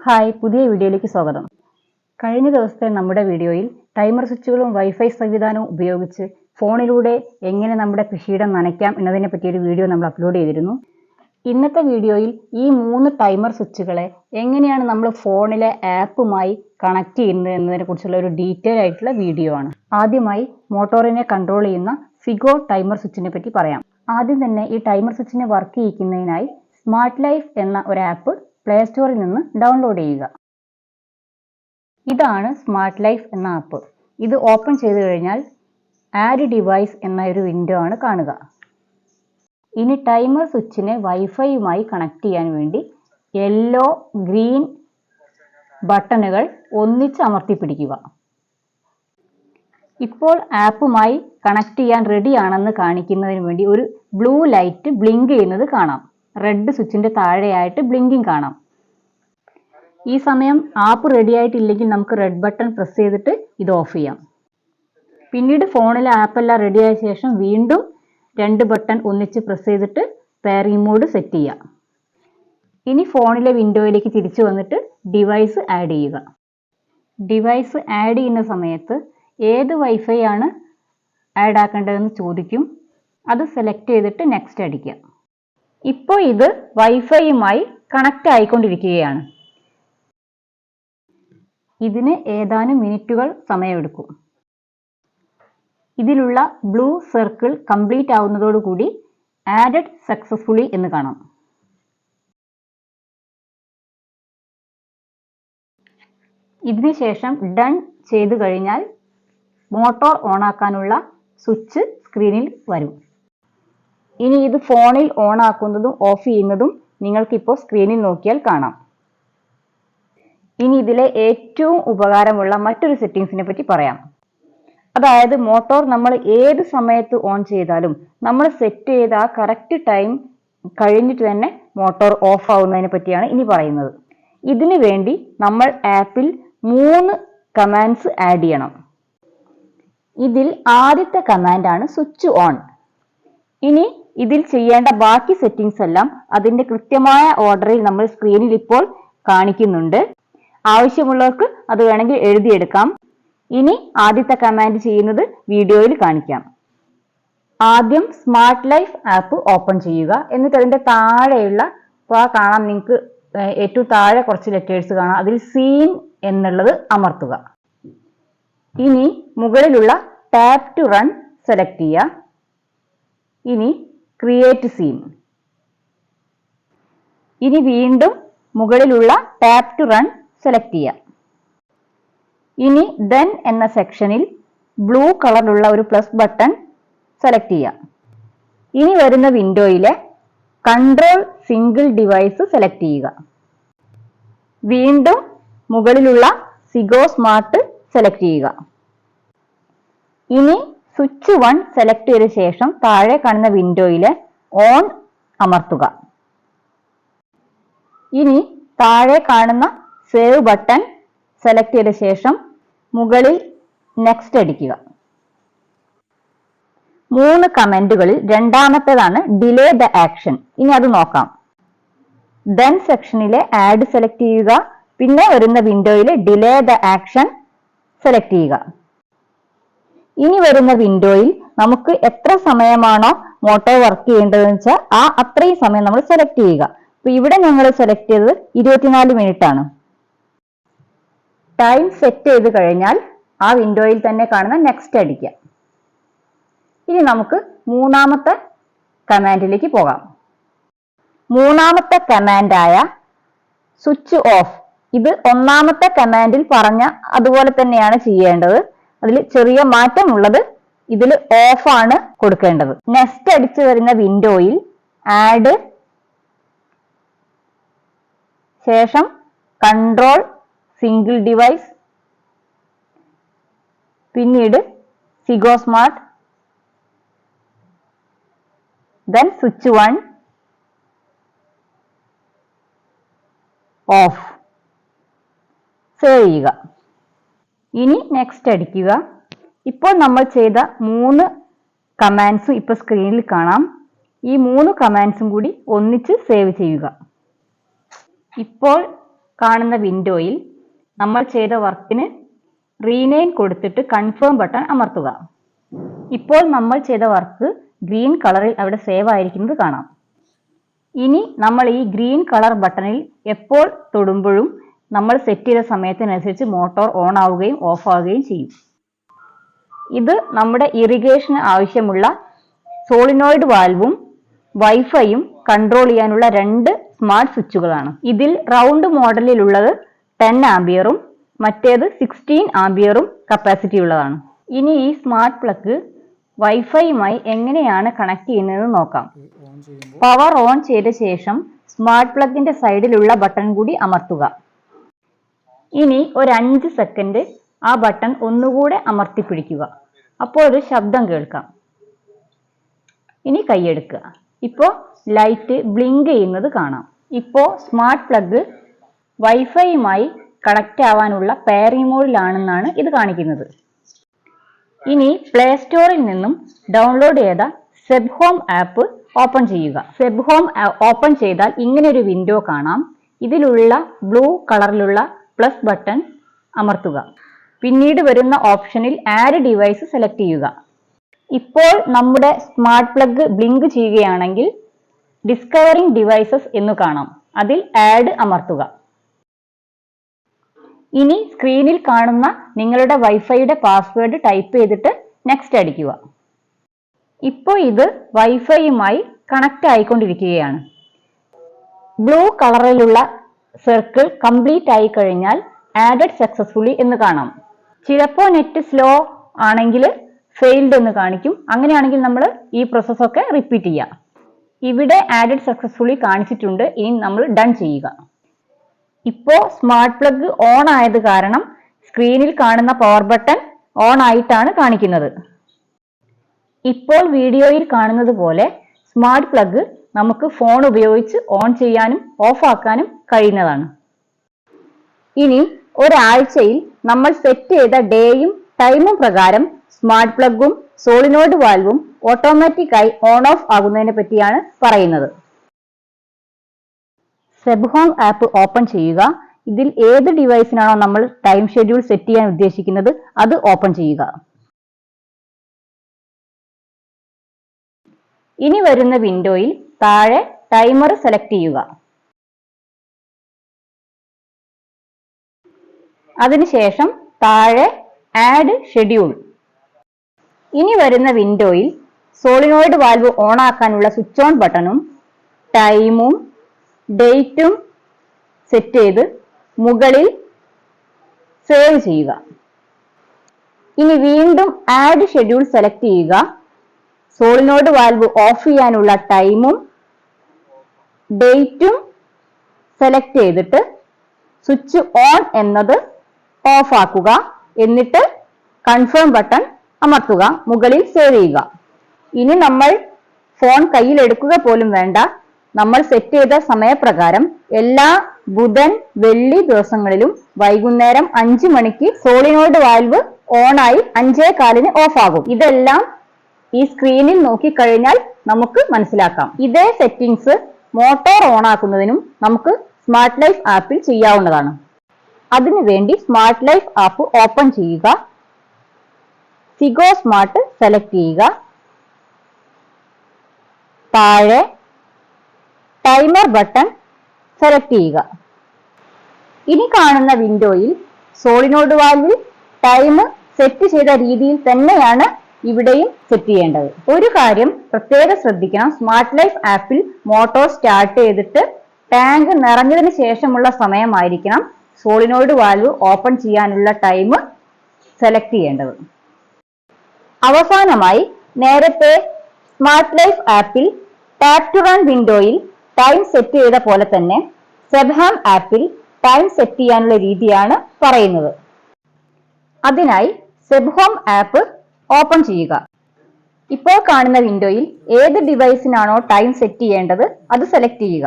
Hi, പുതിയ വീഡിയോയിലേക്ക് സ്വാഗതം. കഴിഞ്ഞ ദിവസത്തെ നമ്മുടെ വീഡിയോയിൽ ടൈമർ സ്വിച്ചുകളും വൈഫൈ സംവിധാനവും ഉപയോഗിച്ച് ഫോണിലൂടെ എങ്ങനെ നമ്മുടെ കൃഷിയിടം നനയ്ക്കാം എന്നതിനെ പറ്റിയൊരു വീഡിയോ നമ്മൾ അപ്ലോഡ് ചെയ്തിരുന്നു. ഇന്നത്തെ വീഡിയോയിൽ ഈ 3 ടൈമർ സ്വിച്ചുകളെ എങ്ങനെയാണ് നമ്മൾ ഫോണിലെ ആപ്പുമായി കണക്ട് ചെയ്യുന്നത് എന്നതിനെ കുറിച്ചുള്ള ഒരു ഡീറ്റെയിൽ ആയിട്ടുള്ള വീഡിയോ ആണ്. ആദ്യമായി മോട്ടോറിനെ കൺട്രോൾ ചെയ്യുന്ന ഫിഗോ ടൈമർ സ്വിച്ചിനെ പറ്റി പറയാം. ആദ്യം തന്നെ ഈ ടൈമർ സ്വിച്ചിനെ വർക്ക് ചെയ്യിക്കുന്നതിനായി സ്മാർട്ട് ലൈഫ് എന്ന ഒരു ആപ്പ് പ്ലേ സ്റ്റോറിൽ നിന്ന് ഡൗൺലോഡ് ചെയ്യുക. ഇതാണ് സ്മാർട്ട് ലൈഫ് എന്ന ആപ്പ്. ഇത് ഓപ്പൺ ചെയ്തു കഴിഞ്ഞാൽ ആഡ് ഡിവൈസ് എന്ന ഒരു വിൻഡോ ആണ് കാണുക. ഇനി ടൈമർ സ്വിച്ചിനെ വൈഫൈയുമായി കണക്ട് ചെയ്യാൻ വേണ്ടി യെല്ലോ ഗ്രീൻ ബട്ടണുകൾ ഒന്നിച്ച് അമർത്തി പിടിക്കുക. ഇപ്പോൾ ആപ്പുമായി കണക്ട് ചെയ്യാൻ റെഡി ആണെന്ന് കാണിക്കുന്നതിന് വേണ്ടി ഒരു ബ്ലൂ ലൈറ്റ് ബ്ലിങ്ക് ചെയ്യുന്നത് കാണാം. റെഡ് സ്വിച്ചിന്റെ താഴെയായിട്ട് ബ്ലിങ്കിങ് കാണാം. ഈ സമയം ആപ്പ് റെഡി ആയിട്ടില്ലെങ്കിൽ നമുക്ക് റെഡ് ബട്ടൺ പ്രസ് ചെയ്തിട്ട് ഇത് ഓഫ് ചെയ്യാം. പിന്നീട് ഫോണിലെ ആപ്പെല്ലാം റെഡി ആയ ശേഷം വീണ്ടും 2 ബട്ടൺ ഒന്നിച്ച് പ്രസ് ചെയ്തിട്ട് പെയറിംഗ് മോഡ് സെറ്റ് ചെയ്യാം. ഇനി ഫോണിലെ വിൻഡോയിലേക്ക് തിരിച്ചു വന്നിട്ട് ഡിവൈസ് ആഡ് ചെയ്യുക. ഡിവൈസ് ആഡ് ചെയ്യുന്ന സമയത്ത് ഏത് വൈഫൈ ആണ് ആഡ് ആക്കേണ്ടതെന്ന് ചോദിക്കും. അത് സെലക്ട് ചെയ്തിട്ട് നെക്സ്റ്റ് അടിക്കുക. ഇപ്പോൾ ഇത് വൈഫൈയുമായി കണക്റ്റ് ആയിക്കൊണ്ടിരിക്കുകയാണ്. ഇതിന് ഏതാനും മിനിറ്റുകൾ സമയമെടുക്കും. ഇതിലുള്ള ബ്ലൂ സർക്കിൾ കംപ്ലീറ്റ് ആവുന്നതോടുകൂടി ആഡഡ് സക്സസ്ഫുള്ളി എന്ന് കാണാം. ഇതിനുശേഷം ഡൺ ചെയ്തു കഴിഞ്ഞാൽ മോട്ടോർ ഓൺ ആക്കാനുള്ള സ്വിച്ച് സ്ക്രീനിൽ വരും. ഇനി ഇത് ഫോണിൽ ഓൺ ആക്കുന്നതും ഓഫ് ചെയ്യുന്നതും നിങ്ങൾക്കിപ്പോൾ സ്ക്രീനിൽ നോക്കിയാൽ കാണാം. ഇനി ഇതിലെ ഏറ്റവും ഉപകാരമുള്ള മറ്റൊരു സെറ്റിംഗ്സിനെ പറ്റി പറയാം. അതായത് മോട്ടോർ നമ്മൾ ഏത് സമയത്ത് ഓൺ ചെയ്താലും നമ്മൾ സെറ്റ് ചെയ്ത ആ കറക്റ്റ് ടൈം കഴിഞ്ഞിട്ട് തന്നെ മോട്ടോർ ഓഫ് ആവുന്നതിനെ പറ്റിയാണ് ഇനി പറയുന്നത്. ഇതിനു വേണ്ടി നമ്മൾ ആപ്പിൽ 3 കമാൻഡ്സ് ആഡ് ചെയ്യണം. ഇതിൽ ആദ്യത്തെ കമാൻഡാണ് സ്വിച്ച് ഓൺ. ഇനി ഇതിൽ ചെയ്യേണ്ട ബാക്കി സെറ്റിംഗ്സ് എല്ലാം അതിന്റെ കൃത്യമായ ഓർഡറിൽ നമ്മൾ സ്ക്രീനിൽ ഇപ്പോൾ കാണിക്കുന്നുണ്ട്. ആവശ്യമുള്ളവർക്ക് അത് വേണമെങ്കിൽ എഴുതിയെടുക്കാം. ഇനി ആദ്യത്തെ കമാൻഡ് ചെയ്യുന്നത് വീഡിയോയിൽ കാണിക്കാം. ആദ്യം സ്മാർട്ട് ലൈഫ് ആപ്പ് ഓപ്പൺ ചെയ്യുക. എന്നിട്ട് അതിന്റെ താഴെയുള്ള കാണാം, നിങ്ങൾക്ക് ഏറ്റവും താഴെ കുറച്ച് ലെറ്റേഴ്സ് കാണാം. അതിൽ സീൻ എന്നുള്ളത് അമർത്തുക. ഇനി മുകളിലുള്ള ടാപ്പ് ടു റൺ സെലക്ട് ചെയ്യുക. ഇനി ക്രിയേറ്റ് സീൻ. ഇനി വീണ്ടും മുകളിലുള്ള ടാപ്പ് ടു റൺ സെലക്ട് ചെയ്യുക. ഇനി ദെൻ എന്ന സെക്ഷനിൽ ബ്ലൂ കളറിലുള്ള ഒരു പ്ലസ് ബട്ടൺ സെലക്ട് ചെയ്യുക. ഇനി വരുന്ന വിൻഡോയിലെ കൺട്രോൾ സിംഗിൾ ഡിവൈസ് സെലക്ട് ചെയ്യുക. വീണ്ടും മുകളിലുള്ള ഫിഗോ സ്മാർട്ട് സെലക്ട് ചെയ്യുക. ഇനി സ്വിച്ച് 1 സെലക്ട് ചെയ്ത ശേഷം താഴെ കാണുന്ന വിൻഡോയിലെ ഓൺ അമർത്തുക. ഇനി താഴെ കാണുന്ന സേവ് ബട്ടൺ സെലക്ട് ചെയ്ത ശേഷം മുകളിൽ നെക്സ്റ്റ് അടിക്കുക. 3 കമന്റുകളിൽ രണ്ടാമത്തേതാണ് ഡിലേ ദ ആക്ഷൻ. ഇനി അത് നോക്കാം. ദെൻ സെക്ഷനിലെ ആഡ് സെലക്ട് ചെയ്യുക. പിന്നെ വരുന്ന വിൻഡോയിൽ ഡിലേ ദ ആക്ഷൻ സെലക്ട് ചെയ്യുക. ഇനി വരുന്ന വിൻഡോയിൽ നമുക്ക് എത്ര സമയമാണോ മോട്ടോർ വർക്ക് ചെയ്യേണ്ടതെന്ന് വെച്ചാൽ അത്രയും സമയം നമ്മൾ സെലക്ട് ചെയ്യുക. അപ്പൊ ഇവിടെ ഞങ്ങൾ സെലക്ട് ചെയ്തത് 24 മിനിറ്റ് ആണ്. ടൈം സെറ്റ് ചെയ്ത് കഴിഞ്ഞാൽ ആ വിൻഡോയിൽ തന്നെ കാണുന്ന നെക്സ്റ്റ് അടിക്കുക. ഇനി നമുക്ക് 3ാമത്തെ കമാൻഡിലേക്ക് പോകാം. 3ാമത്തെ കമാൻഡായ സ്വിച്ച് ഓഫ്. ഇത് 1ാമത്തെ കമാൻഡിൽ പറഞ്ഞ അതുപോലെ തന്നെയാണ് ചെയ്യേണ്ടത്. അതിൽ ചെറിയ മാറ്റമുള്ളത് ഇതിൽ ഓഫ് ആണ് കൊടുക്കേണ്ടത്. നെക്സ്റ്റ് അടിച്ചു വരുന്ന വിൻഡോയിൽ ആഡ് ശേഷം കൺട്രോൾ സിംഗിൾ ഡിവൈസ്, പിന്നീട് Figo smart, then switch 1 of. Save ചെയ്യുക. ഇനി നെക്സ്റ്റ് അടിക്കുക. ഇപ്പോൾ നമ്മൾ ചെയ്ത 3 കമാൻഡ്സും ഇപ്പോൾ സ്ക്രീനിൽ കാണാം. ഈ 3 കമാൻഡ്സും കൂടി ഒന്നിച്ച് സേവ് ചെയ്യുക. ഇപ്പോൾ കാണുന്ന വിൻഡോയിൽ നമ്മൾ ചെയ്ത വർക്കിന് റീനെയിം കൊടുത്തിട്ട് കൺഫേം ബട്ടൺ അമർത്തുക. ഇപ്പോൾ നമ്മൾ ചെയ്ത വർക്ക് ഗ്രീൻ കളറിൽ അവിടെ സേവ് ആയിരിക്കുന്നത് കാണാം. ഇനി നമ്മൾ ഈ ഗ്രീൻ കളർ ബട്ടണിൽ എപ്പോൾ തൊടുമ്പോഴും നമ്മൾ സെറ്റ് ചെയ്ത സമയത്തിനനുസരിച്ച് മോട്ടോർ ഓൺ ആവുകയും ഓഫ് ആവുകയും ചെയ്യും. ഇത് നമ്മുടെ ഇറിഗേഷന് ആവശ്യമുള്ള സോളിനോയിഡ് വാൽവും വൈഫൈയും കൺട്രോൾ ചെയ്യാനുള്ള 2 സ്മാർട്ട് സ്വിച്ചുകളാണ്. ഇതിൽ റൗണ്ട് മോഡലിലുള്ളത് 10 ആംപിയറും മറ്റേത് 16 ആംപിയറും കപ്പാസിറ്റി ഉള്ളതാണ്. ഇനി ഈ സ്മാർട്ട് പ്ലഗ് വൈഫൈയുമായി എങ്ങനെയാണ് കണക്ട് ചെയ്യുന്നതെന്ന് നോക്കാം. പവർ ഓൺ ചെയ്ത ശേഷം സ്മാർട്ട് പ്ലഗിന്റെ സൈഡിലുള്ള ബട്ടൺ കൂടി അമർത്തുക. ഇനി ഒരു 5 സെക്കൻഡ് ആ ബട്ടൺ ഒന്നുകൂടെ അമർത്തി പിടിക്കുക. അപ്പോൾ ഒരു ശബ്ദം കേൾക്കാം. ഇനി കൈയെടുക്കുക. ഇപ്പോൾ ലൈറ്റ് ബ്ലിങ്ക് ചെയ്യുന്നത് കാണാം. ഇപ്പോൾ സ്മാർട്ട് പ്ലഗ് വൈഫൈയുമായി കണക്ട് ആവാനുള്ള പെയറിംഗ് മോഡിലാണെന്നാണ് ഇത് കാണിക്കുന്നത്. ഇനി പ്ലേ സ്റ്റോറിൽ നിന്നും ഡൗൺലോഡ് ചെയ്ത സെബ് ഹോം ആപ്പ് ഓപ്പൺ ചെയ്യുക. സെബ് ഹോം ഓപ്പൺ ചെയ്താൽ ഇങ്ങനെ ഒരു വിൻഡോ കാണാം. ഇതിലുള്ള ബ്ലൂ കളറിലുള്ള പ്ലസ് ബട്ടൺ അമർത്തുക. പിന്നീട് വരുന്ന ഓപ്ഷനിൽ ആഡ് ഡിവൈസ് സെലക്ട് ചെയ്യുക. ഇപ്പോൾ നമ്മുടെ സ്മാർട്ട് പ്ലഗ് ബ്ലിങ്ക് ചെയ്യുകയാണെങ്കിൽ ഡിസ്കവറിംഗ് ഡിവൈസസ് എന്ന് കാണാം. അതിൽ ആഡ് അമർത്തുക. ഇനി സ്ക്രീനിൽ കാണുന്ന നിങ്ങളുടെ വൈഫൈയുടെ പാസ്വേഡ് ടൈപ്പ് ചെയ്തിട്ട് നെക്സ്റ്റ് അടിക്കുക. ഇപ്പോൾ ഇത് വൈഫൈയുമായി കണക്ട് ആയിക്കൊണ്ടിരിക്കുകയാണ്. ബ്ലൂ കളറിലുള്ള സർക്കിൾ കംപ്ലീറ്റ് ആയി കഴിഞ്ഞാൽ ആഡഡ് സക്സസ്ഫുള്ളി എന്ന് കാണാം. ചിലപ്പോൾ നെറ്റ് സ്ലോ ആണെങ്കിൽ ഫെയിൽഡ് എന്ന് കാണിക്കും. അങ്ങനെയാണെങ്കിൽ നമ്മൾ ഈ പ്രോസസ്സൊക്കെ റിപ്പീറ്റ് ചെയ്യുക. ഇവിടെ ആഡഡ് സക്സസ്ഫുള്ളി കാണിച്ചിട്ടുണ്ട്. ഇനി നമ്മൾ ഡൺ ചെയ്യുക. ഇപ്പോൾ സ്മാർട്ട് പ്ലഗ് ഓൺ ആയത് കാരണം സ്ക്രീനിൽ കാണുന്ന പവർ ബട്ടൺ ഓൺ ആയിട്ടാണ് കാണിക്കുന്നത്. ഇപ്പോൾ വീഡിയോയിൽ കാണുന്നത് പോലെ സ്മാർട്ട് പ്ലഗ് നമുക്ക് ഫോൺ ഉപയോഗിച്ച് ഓൺ ചെയ്യാനും ഓഫ് ആക്കാനും കഴിയുന്നതാണ്. ഇനി ഒരാഴ്ചയിൽ നമ്മൾ സെറ്റ് ചെയ്ത ഡേയും ടൈമും പ്രകാരം സ്മാർട്ട് പ്ലഗും സോളിനോയിഡ് വാൽവും ഓട്ടോമാറ്റിക്കായി ഓൺ ഓഫ് ആകുന്നതിനെ പറ്റിയാണ് പറയുന്നത്. സെബ് ഹോം ആപ്പ് ഓപ്പൺ ചെയ്യുക. ഇതിൽ ഏത് ഡിവൈസിനാണോ നമ്മൾ ടൈം ഷെഡ്യൂൾ സെറ്റ് ചെയ്യാൻ ഉദ്ദേശിക്കുന്നത് അത് ഓപ്പൺ ചെയ്യുക. ഇനി വരുന്ന വിൻഡോയിൽ താഴെ ടൈമർ സെലക്ട് ചെയ്യുക. അതിനുശേഷം താഴെ ആഡ് ഷെഡ്യൂൾ. ഇനി വരുന്ന വിൻഡോയിൽ സോളിനോയിഡ് വാൽവ് ഓൺ ആക്കാനുള്ള സ്വിച്ച് ഓൺ ബട്ടണും ടൈമും ഡേറ്റും സെറ്റ് ചെയ്ത് മുകളിൽ സേവ് ചെയ്യുക. ഇനി വീണ്ടും ആഡ് ഷെഡ്യൂൾ സെലക്ട് ചെയ്യുക. സോളിനോയിഡ് വാൽവ് ഓഫ് ചെയ്യാനുള്ള ടൈമും ഡേറ്റും സെലക്ട് ചെയ്തിട്ട് സ്വിച്ച് ഓൺ എന്നത് ഓഫ് ആക്കുക. എന്നിട്ട് കൺഫേം ബട്ടൺ അമർത്തുക. മുകളിൽ സേവ് ചെയ്യുക. ഇനി നമ്മൾ ഫോൺ കയ്യിൽ എടുക്കുക പോലും വേണ്ട. നമ്മൾ സെറ്റ് ചെയ്ത സമയപ്രകാരം എല്ലാ ബുധൻ വെള്ളി ദിവസങ്ങളിലും വൈകുന്നേരം 5 മണിക്ക് സോളിനോയിഡ് വാൽവ് ഓൺ ആയി 5:15 ഓഫ് ആകും. ഇതെല്ലാം ഈ സ്ക്രീനിൽ നോക്കിക്കഴിഞ്ഞാൽ നമുക്ക് മനസ്സിലാക്കാം. ഇതേ സെറ്റിംഗ്സ് മോട്ടോർ ഓൺ ആക്കുന്നതിനും നമുക്ക് സ്മാർട്ട് ലൈഫ് ആപ്പിൽ ചെയ്യാവുന്നതാണ്. അതിനുവേണ്ടി സ്മാർട്ട് ലൈഫ് ആപ്പ് ഓപ്പൺ ചെയ്യുക. സിഗോ സ്മാർട്ട് സെലക്ട് ചെയ്യുക. താഴെ ടൈമർ ബട്ടൺ സെലക്ട് ചെയ്യുക. ഇനി കാണുന്ന വിൻഡോയിൽ സോളിനോയിഡ് വാൽവിൽ ടൈം സെറ്റ് ചെയ്ത രീതിയിൽ തന്നെയാണ് ഇവിടെയും സെറ്റ് ചെയ്യേണ്ടത്. ഒരു കാര്യം പ്രത്യേകം ശ്രദ്ധിക്കണം. സ്മാർട്ട് ലൈഫ് ആപ്പിൽ മോട്ടോർ സ്റ്റാർട്ട് ചെയ്തിട്ട് ടാങ്ക് നിറഞ്ഞതിന് ശേഷമുള്ള സമയമായിരിക്കണം സോളിനോയിഡ് വാൽവ് ഓപ്പൺ ചെയ്യാനുള്ള ടൈം സെലക്ട് ചെയ്യേണ്ടത്. അവസാനമായി നേരത്തെ സ്മാർട്ട് ലൈഫ് ആപ്പിൽ ടാപ്പ് ടു റൺ വിൻഡോയിൽ ടൈം സെറ്റ് ചെയ്ത പോലെ തന്നെ സെബ് ഹോം ആപ്പിൽ ടൈം സെറ്റ് ചെയ്യാനുള്ള രീതിയാണ് പറയുന്നത്. അതിനായി സെബ് ഹോം ആപ്പ് ഓപ്പൺ ചെയ്യുക. ഇപ്പോൾ കാണുന്ന വിൻഡോയിൽ ഏത് ഡിവൈസിനാണോ ടൈം സെറ്റ് ചെയ്യേണ്ടത് അത് സെലക്ട് ചെയ്യുക.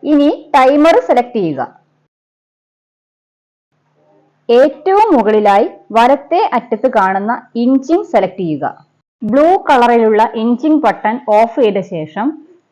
ഇനി ടൈമർ സെലക്ട് ചെയ്യുക. ഏറ്റവും മുകളിലായി വലത്തെ അറ്റത്ത് കാണുന്ന ഇഞ്ചിങ് സെലക്ട് ചെയ്യുക. ബ്ലൂ കളറിലുള്ള ഇഞ്ചിങ് ബട്ടൺ ഓഫ് ചെയ്ത ശേഷം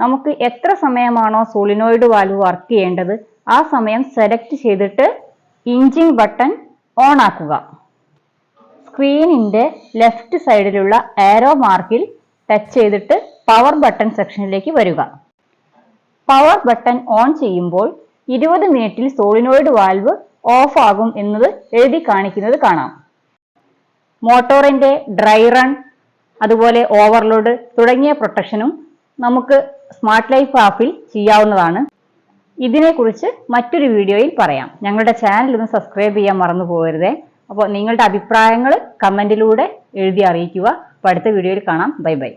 നമുക്ക് എത്ര സമയമാണോ സോളിനോയിഡ് വാൽവ് വർക്ക് ചെയ്യേണ്ടത് ആ സമയം സെലക്ട് ചെയ്തിട്ട് എൻജിൻ ബട്ടൺ ഓൺ ആക്കുക. സ്ക്രീനിന്റെ ലെഫ്റ്റ് സൈഡിലുള്ള ആരോ മാർക്കിൽ ടച്ച് ചെയ്തിട്ട് പവർ ബട്ടൺ സെക്ഷനിലേക്ക് വരിക. പവർ ബട്ടൺ ഓൺ ചെയ്യുമ്പോൾ 20 മിനിറ്റിൽ സോളിനോയിഡ് വാൽവ് ഓഫ് ആകും എന്നത് എഴുതി കാണിക്കുന്നത് കാണാം. മോട്ടോറിന്റെ ഡ്രൈ റൺ, അതുപോലെ ഓവർലോഡ് തുടങ്ങിയ പ്രൊട്ടക്ഷനും നമുക്ക് സ്മാർട്ട് ലൈഫ് ആപ്പിൽ ചെയ്യാവുന്നതാണ്. ഇതിനെക്കുറിച്ച് മറ്റൊരു വീഡിയോയിൽ പറയാം. ഞങ്ങളുടെ ചാനൽ ഒന്ന് സബ്സ്ക്രൈബ് ചെയ്യാൻ മറന്നു പോകരുതേ. അപ്പോൾ നിങ്ങളുടെ അഭിപ്രായങ്ങൾ കമന്റിലൂടെ എഴുതി അറിയിക്കുക. അപ്പോൾ അടുത്ത വീഡിയോയിൽ കാണാം. Bye bye.